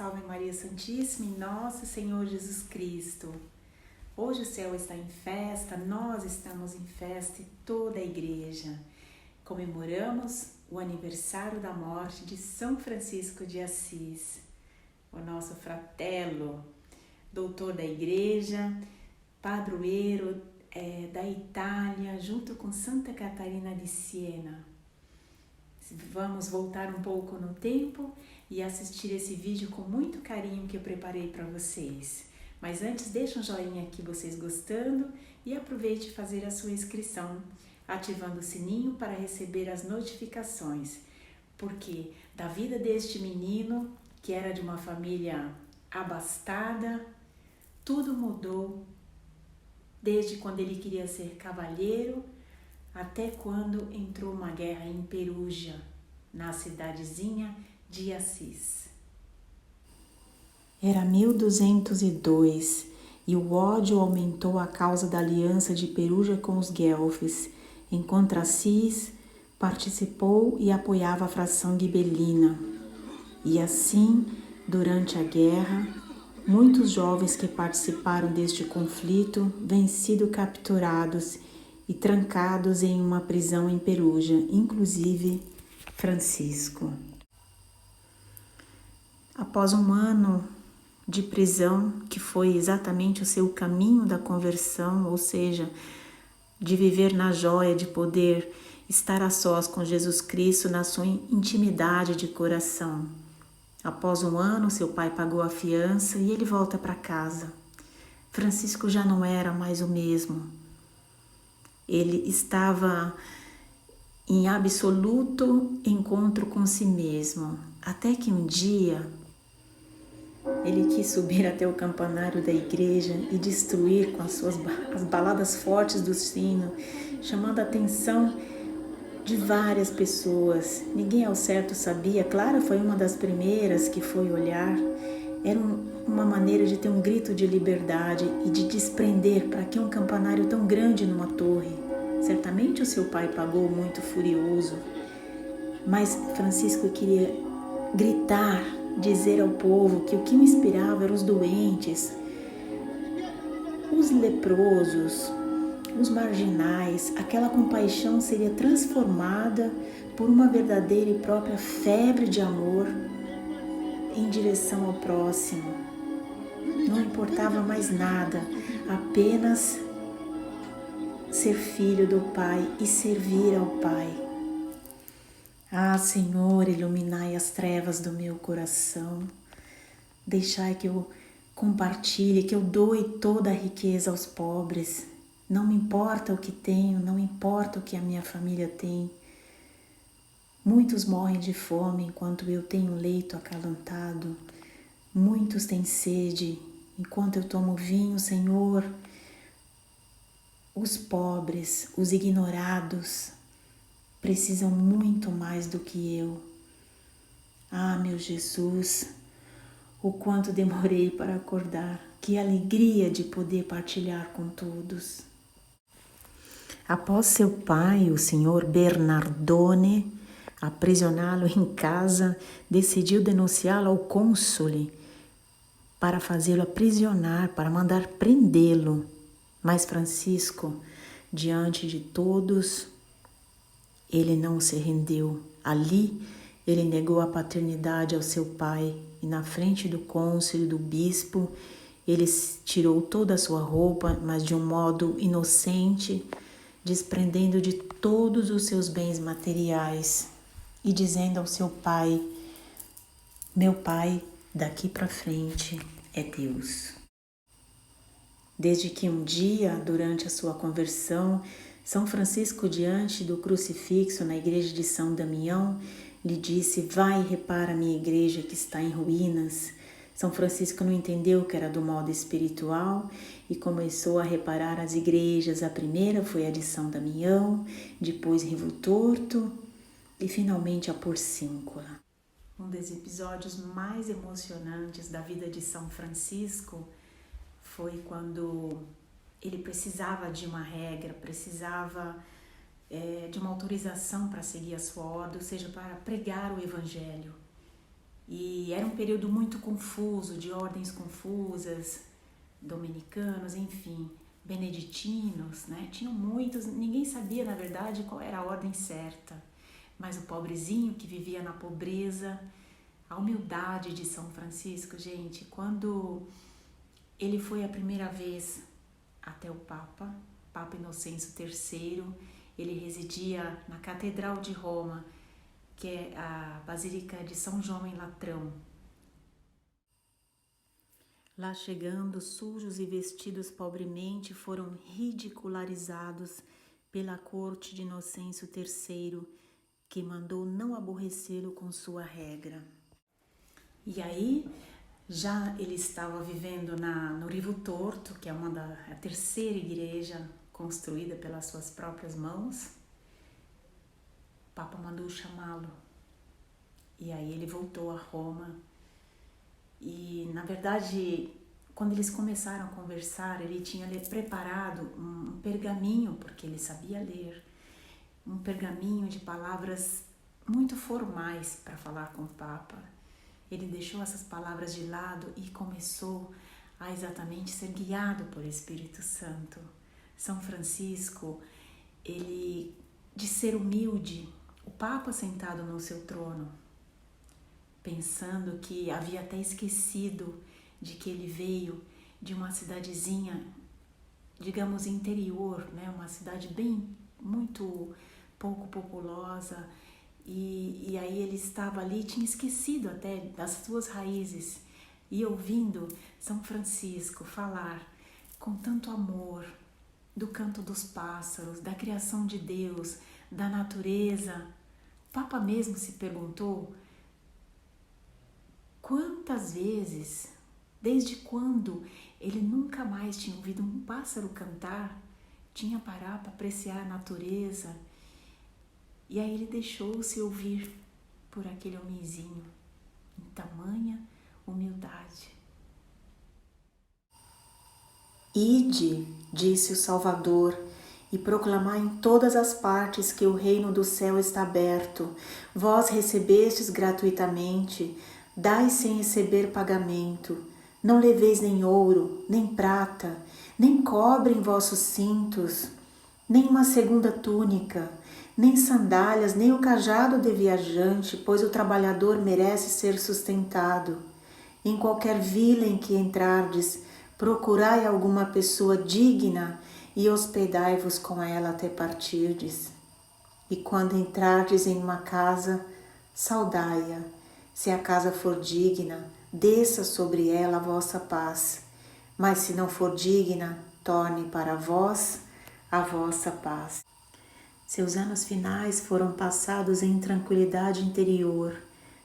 salve Maria Santíssima e nosso Senhor Jesus Cristo. Hoje o céu está em festa, nós estamos em festa e toda a igreja. Comemoramos o aniversário da morte de São Francisco de Assis, o nosso fratello, doutor da igreja, padroeiro da Itália, junto com Santa Catarina de Siena. Vamos voltar um pouco no tempo e assistir esse vídeo com muito carinho que eu preparei para vocês. Mas antes, deixa um joinha aqui vocês gostando e aproveite fazer a sua inscrição, ativando o sininho para receber as notificações. Porque da vida deste menino, que era de uma família abastada, tudo mudou desde quando ele queria ser cavalheiro até quando entrou uma guerra em Perugia, na cidadezinha de Assis. Era 1202 e o ódio aumentou a causa da aliança de Perugia com os guelfes, enquanto Assis participou e apoiava a fração gibelina. E assim, durante a guerra, muitos jovens que participaram deste conflito vêm sido capturados e trancados em uma prisão em Perugia, inclusive Francisco. Após um ano de prisão, que foi exatamente o seu caminho da conversão, ou seja, de viver na joia, de poder estar a sós com Jesus Cristo na sua intimidade de coração. Após um ano, seu pai pagou a fiança e ele volta para casa. Francisco já não era mais o mesmo. Ele estava em absoluto encontro com si mesmo, até que um dia ele quis subir até o campanário da igreja e destruir com as baladas fortes do sino, chamando a atenção de várias pessoas. Ninguém ao certo sabia. Clara foi uma das primeiras que foi olhar. Era uma maneira de ter um grito de liberdade e de desprender. Para que um campanário tão grande numa torre? Certamente o seu pai pagou muito furioso, mas Francisco queria gritar, dizer ao povo que o que o inspirava eram os doentes, os leprosos, os marginais. Aquela compaixão seria transformada por uma verdadeira e própria febre de amor em direção ao próximo. Não importava mais nada, apenas ser filho do Pai e servir ao Pai. Ah, Senhor, iluminai as trevas do meu coração. Deixai que eu compartilhe, que eu doe toda a riqueza aos pobres. Não me importa o que tenho, não importa o que a minha família tem. Muitos morrem de fome enquanto eu tenho leito acalentado. Muitos têm sede enquanto eu tomo vinho, Senhor. Os pobres, os ignorados, precisam muito mais do que eu. Ah, meu Jesus, o quanto demorei para acordar. Que alegria de poder partilhar com todos. Após seu pai, o senhor Bernardone, aprisioná-lo em casa, decidiu denunciá-lo ao cônsule para fazê-lo aprisionar, para mandar prendê-lo. Mas Francisco, diante de todos, ele não se rendeu. Ali, ele negou a paternidade ao seu pai e na frente do cônsul e do bispo, ele tirou toda a sua roupa, mas de um modo inocente, desprendendo de todos os seus bens materiais e dizendo ao seu pai: meu pai, daqui para frente é Deus. Desde que um dia, durante a sua conversão, São Francisco, diante do crucifixo na igreja de São Damião, lhe disse: vai e repara a minha igreja que está em ruínas. São Francisco não entendeu que era do modo espiritual e começou a reparar as igrejas. A primeira foi a de São Damião, depois Rio Torto e finalmente a Porcíncula. Um dos episódios mais emocionantes da vida de São Francisco foi quando ele precisava de uma regra, precisava de uma autorização para seguir a sua ordem, ou seja, para pregar o Evangelho. E era um período muito confuso, de ordens confusas, dominicanos, enfim, beneditinos, né? Tinham muitos, ninguém sabia na verdade qual era a ordem certa, mas o pobrezinho que vivia na pobreza, a humildade de São Francisco, gente, quando ele foi a primeira vez até o Papa Inocêncio III, ele residia na Catedral de Roma, que é a Basílica de São João em Latrão. Lá chegando, sujos e vestidos pobremente, foram ridicularizados pela corte de Inocêncio III, que mandou não aborrecê-lo com sua regra. E aí, já ele estava vivendo no Rivo Torto, que é a terceira igreja construída pelas suas próprias mãos. O Papa mandou chamá-lo. E aí ele voltou a Roma. E, na verdade, quando eles começaram a conversar, ele tinha preparado um pergaminho, porque ele sabia ler, um pergaminho de palavras muito formais para falar com o Papa. Ele deixou essas palavras de lado e começou a exatamente ser guiado por Espírito Santo. São Francisco, ele, de ser humilde, o Papa sentado no seu trono, pensando que havia até esquecido de que ele veio de uma cidadezinha, digamos, interior, né? Uma cidade muito pouco populosa, e aí ele estava ali, tinha esquecido até das suas raízes, e ouvindo São Francisco falar com tanto amor do canto dos pássaros, da criação de Deus, da natureza. O Papa mesmo se perguntou quantas vezes, desde quando ele nunca mais tinha ouvido um pássaro cantar, tinha parado para apreciar a natureza. E aí ele deixou-se ouvir por aquele homenzinho, em tamanha humildade. Ide, disse o Salvador, e proclamai em todas as partes que o reino do céu está aberto. Vós recebestes gratuitamente, dai sem receber pagamento. Não leveis nem ouro, nem prata, nem cobre em vossos cintos, nem uma segunda túnica, nem sandálias, nem o cajado de viajante, pois o trabalhador merece ser sustentado. Em qualquer vila em que entrardes, procurai alguma pessoa digna e hospedai-vos com ela até partirdes. E quando entrardes em uma casa, saudai-a. Se a casa for digna, desça sobre ela a vossa paz. Mas se não for digna, torne para vós a vossa paz. Seus anos finais foram passados em tranquilidade interior.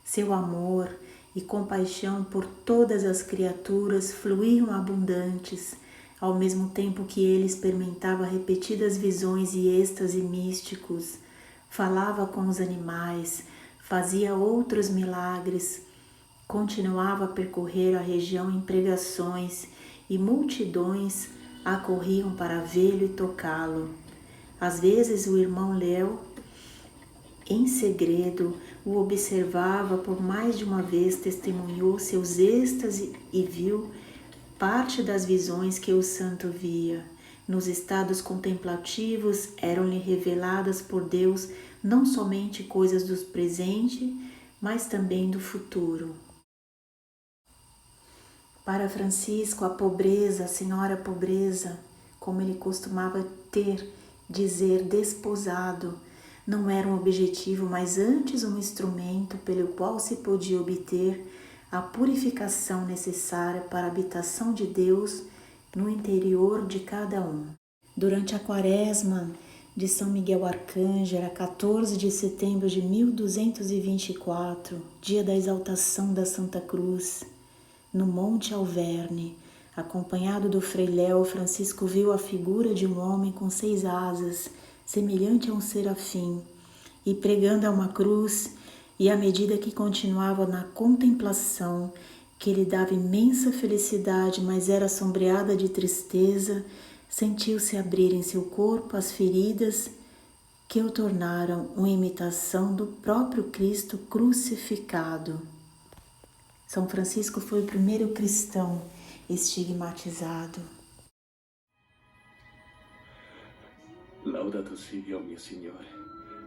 Seu amor e compaixão por todas as criaturas fluíam abundantes, ao mesmo tempo que ele experimentava repetidas visões e êxtase místicos, falava com os animais, fazia outros milagres, continuava a percorrer a região em pregações e multidões acorriam para vê-lo e tocá-lo. Às vezes o irmão Léo, em segredo, o observava por mais de uma vez, testemunhou seus êxtases e viu parte das visões que o santo via. Nos estados contemplativos eram-lhe reveladas por Deus não somente coisas do presente, mas também do futuro. Para Francisco, a pobreza, a senhora pobreza, como ele costumava dizer desposado, não era um objetivo, mas antes um instrumento pelo qual se podia obter a purificação necessária para a habitação de Deus no interior de cada um. Durante a quaresma de São Miguel Arcanjo, era 14 de setembro de 1224, dia da exaltação da Santa Cruz, no Monte Alverne, acompanhado do Frei Léo, Francisco viu a figura de um homem com 6 asas, semelhante a um serafim, e pregando a uma cruz, e à medida que continuava na contemplação, que lhe dava imensa felicidade, mas era sombreada de tristeza, sentiu-se abrir em seu corpo as feridas que o tornaram uma imitação do próprio Cristo crucificado. São Francisco foi o primeiro cristão estigmatizado. Laudato sia, mio Signore,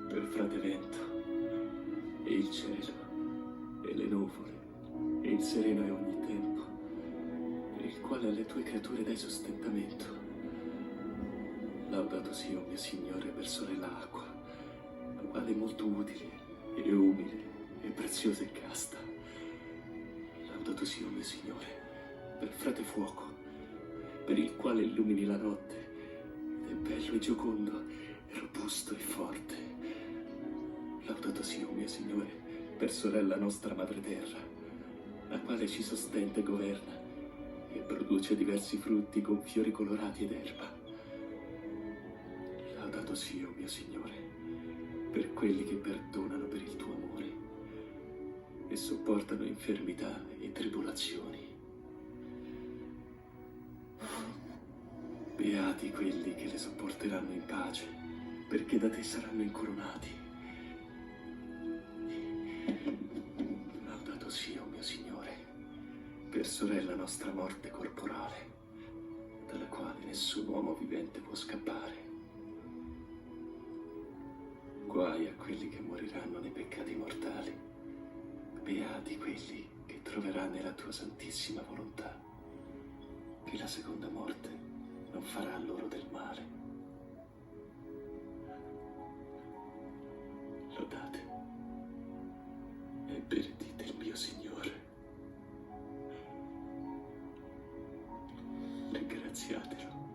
per frate vento, e il cielo, e le nuvole, e il sereno e ogni tempo, per il quale alle tue creature dai sostentamento. Laudato sia, mio Signore, per sorella acqua, la quale è molto utile, e umile, e preziosa e casta. Laudato sia, mio Signore, per frate fuoco, per il quale illumini la notte, ed è bello e giocondo, e robusto e forte. Laudato sia, mio Signore, per sorella nostra madre terra, la quale ci sostenta e governa, e produce diversi frutti con fiori colorati ed erba. Laudato sia, mio Signore, per quelli che perdonano per il tuo amore e sopportano infermità e tribolazioni. Beati quelli che le sopporteranno in pace, perché da te saranno incoronati. Laudato sia, mio Signore, per sorella nostra morte corporale, dalla quale nessun uomo vivente può scappare. Guai a quelli che moriranno nei peccati mortali. Beati quelli che troveranno nella tua santissima volontà, che la seconda morte non farà loro del male. Lodate e benedite il mio Signore. Ringraziatelo.